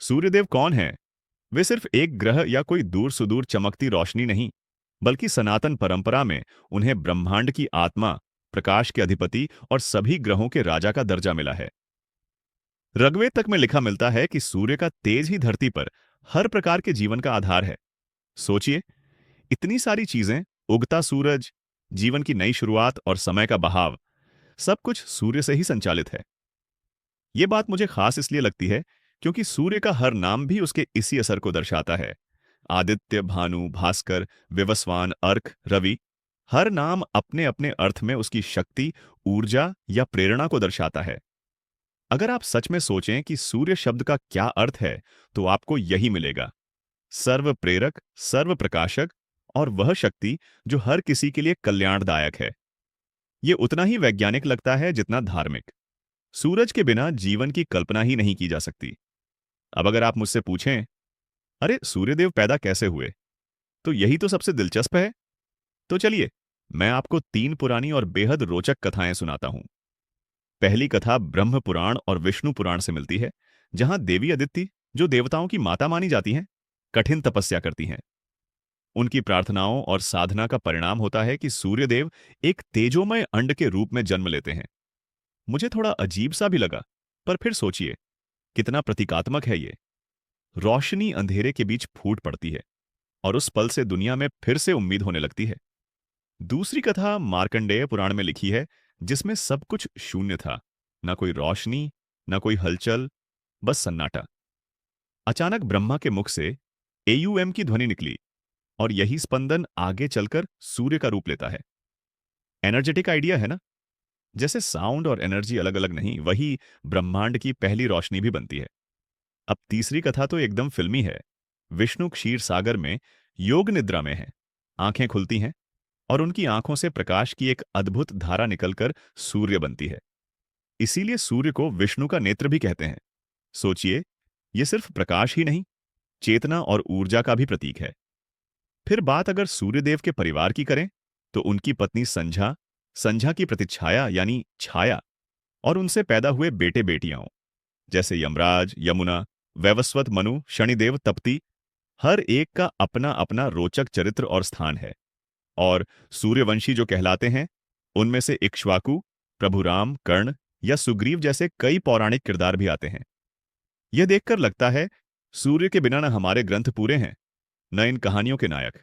सूर्यदेव कौन हैं? वे सिर्फ एक ग्रह या कोई दूर सुदूर चमकती रोशनी नहीं, बल्कि सनातन परंपरा में उन्हें ब्रह्मांड की आत्मा, प्रकाश के अधिपति और सभी ग्रहों के राजा का दर्जा मिला है। ऋग्वेद तक में लिखा मिलता है कि सूर्य का तेज ही धरती पर हर प्रकार के जीवन का आधार है। सोचिए, इतनी सारी चीजें, उगता सूरज, जीवन की नई शुरुआत और समय का बहाव, सब कुछ सूर्य से ही संचालित है। ये बात मुझे खास इसलिए लगती है क्योंकि सूर्य का हर नाम भी उसके इसी असर को दर्शाता है। आदित्य, भानु, भास्कर, विवस्वान, अर्क, रवि, हर नाम अपने अपने अर्थ में उसकी शक्ति, ऊर्जा या प्रेरणा को दर्शाता है। अगर आप सच में सोचें कि सूर्य शब्द का क्या अर्थ है, तो आपको यही मिलेगा: सर्व प्रेरक, सर्व प्रकाशक और वह शक्ति जो हर किसी के लिए कल्याणदायक है। यह उतना ही वैज्ञानिक लगता है जितना धार्मिक। सूरज के बिना जीवन की कल्पना ही नहीं की जा सकती। अब अगर आप मुझसे पूछें, अरे सूर्यदेव पैदा कैसे हुए, तो यही तो सबसे दिलचस्प है। तो चलिए, मैं आपको 3 पुरानी और बेहद रोचक कथाएं सुनाता हूं। पहली कथा ब्रह्म पुराण और विष्णु पुराण से मिलती है, जहां देवी अदिति, जो देवताओं की माता मानी जाती हैं, कठिन तपस्या करती हैं। उनकी प्रार्थनाओं और साधना का परिणाम होता है कि सूर्यदेव एक तेजोमय अंड के रूप में जन्म लेते हैं। मुझे थोड़ा अजीब सा भी लगा, पर फिर सोचिए, कितना प्रतीकात्मक है ये। रोशनी अंधेरे के बीच फूट पड़ती है और उस पल से दुनिया में फिर से उम्मीद होने लगती है। दूसरी कथा मार्कंडेय पुराण में लिखी है, जिसमें सब कुछ शून्य था, ना कोई रोशनी, ना कोई हलचल, बस सन्नाटा। अचानक ब्रह्मा के मुख से एयूएम की ध्वनि निकली और यही स्पंदन आगे चलकर सूर्य का रूप लेता है। एनर्जेटिक आइडिया है ना? जैसे साउंड और एनर्जी अलग अलग नहीं, वही ब्रह्मांड की पहली रोशनी भी बनती है। अब तीसरी कथा तो एकदम फिल्मी है। विष्णु क्षीर सागर में योग निद्रा में है। आंखें खुलती हैं और उनकी आंखों से प्रकाश की एक अद्भुत धारा निकलकर सूर्य बनती है। इसीलिए सूर्य को विष्णु का नेत्र भी कहते हैं। सोचिए, यह सिर्फ प्रकाश ही नहीं, चेतना और ऊर्जा का भी प्रतीक है। फिर बात अगर सूर्यदेव के परिवार की करें, तो उनकी पत्नी संझा, संझा की प्रतिच्छाया यानी छाया, और उनसे पैदा हुए बेटे बेटियां, जैसे यमराज, यमुना, वैवस्वत, मनु, शनिदेव, तप्ती, हर एक का अपना अपना रोचक चरित्र और स्थान है। और सूर्यवंशी जो कहलाते हैं, उनमें से इक्ष्वाकु, प्रभु राम, कर्ण या सुग्रीव जैसे कई पौराणिक किरदार भी आते हैं। यह देखकर लगता है, सूर्य के बिना न हमारे ग्रंथ पूरे हैं, न इन कहानियों के नायक।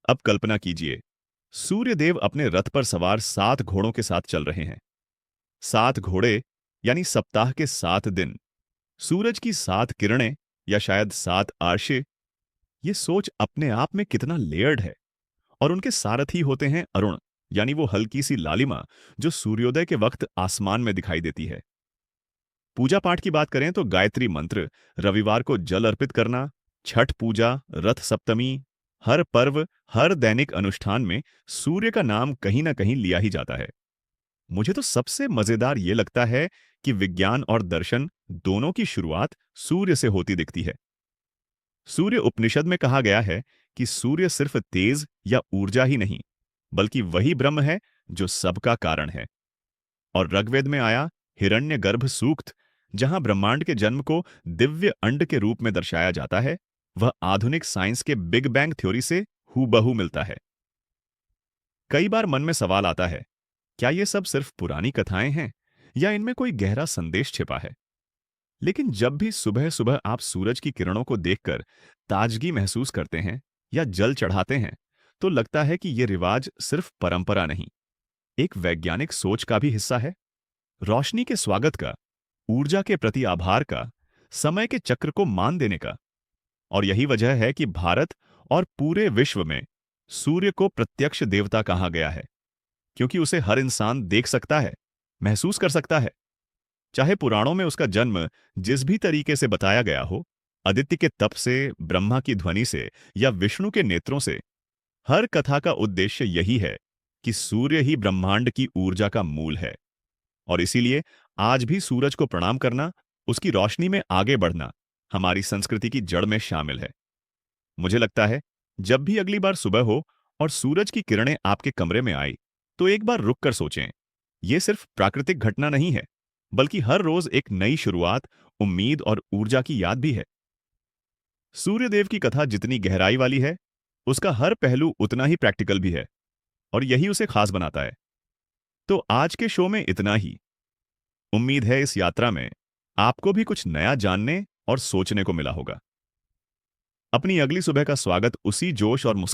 अब कल्पना कीजिए, सूर्यदेव अपने रथ पर सवार 7 घोड़ों के साथ चल रहे हैं। 7 घोड़े यानी सप्ताह के 7 दिन, सूरज की 7 किरणें या शायद 7 आरशे। ये सोच अपने आप में कितना लेयर्ड है। और उनके सारथी होते हैं अरुण, यानी वो हल्की सी लालिमा जो सूर्योदय के वक्त आसमान में दिखाई देती है। पूजा पाठ की बात करें तो गायत्री मंत्र, रविवार को जल अर्पित करना, छठ पूजा, रथ सप्तमी, हर पर्व, हर दैनिक अनुष्ठान में सूर्य का नाम कहीं ना कहीं लिया ही जाता है। मुझे तो सबसे मजेदार ये लगता है कि विज्ञान और दर्शन दोनों की शुरुआत सूर्य से होती दिखती है। सूर्य उपनिषद में कहा गया है कि सूर्य सिर्फ तेज या ऊर्जा ही नहीं, बल्कि वही ब्रह्म है जो सबका कारण है। और ऋग्वेद में आया हिरण्यगर्भ सूक्त, जहां ब्रह्मांड के जन्म को दिव्य अंड के रूप में दर्शाया जाता है, वह आधुनिक साइंस के बिग बैंग थ्योरी से हूबहू मिलता है। कई बार मन में सवाल आता है, क्या ये सब सिर्फ पुरानी कथाएं हैं या इनमें कोई गहरा संदेश छिपा है? लेकिन जब भी सुबह सुबह आप सूरज की किरणों को देखकर ताजगी महसूस करते हैं या जल चढ़ाते हैं, तो लगता है कि यह रिवाज सिर्फ परंपरा नहीं, एक वैज्ञानिक सोच का भी हिस्सा है। रोशनी के स्वागत का, ऊर्जा के प्रति आभार का, समय के चक्र को मान देने का। और यही वजह है कि भारत और पूरे विश्व में सूर्य को प्रत्यक्ष देवता कहा गया है, क्योंकि उसे हर इंसान देख सकता है, महसूस कर सकता है। चाहे पुराणों में उसका जन्म जिस भी तरीके से बताया गया हो, आदित्य के तप से, ब्रह्मा की ध्वनि से या विष्णु के नेत्रों से, हर कथा का उद्देश्य यही है कि सूर्य ही ब्रह्मांड की ऊर्जा का मूल है। और इसीलिए आज भी सूरज को प्रणाम करना, उसकी रोशनी में आगे बढ़ना, हमारी संस्कृति की जड़ में शामिल है। मुझे लगता है, जब भी अगली बार सुबह हो और सूरज की किरणें आपके कमरे में आई, तो एक बार रुक कर सोचें, यह सिर्फ प्राकृतिक घटना नहीं है, बल्कि हर रोज एक नई शुरुआत, उम्मीद और ऊर्जा की याद भी है। सूर्यदेव की कथा जितनी गहराई वाली है, उसका हर पहलू उतना ही प्रैक्टिकल भी है, और यही उसे खास बनाता है। तो आज के शो में इतना ही। उम्मीद है इस यात्रा में आपको भी कुछ नया जानने और सोचने को मिला होगा। अपनी अगली सुबह का स्वागत उसी जोश और मुस्कान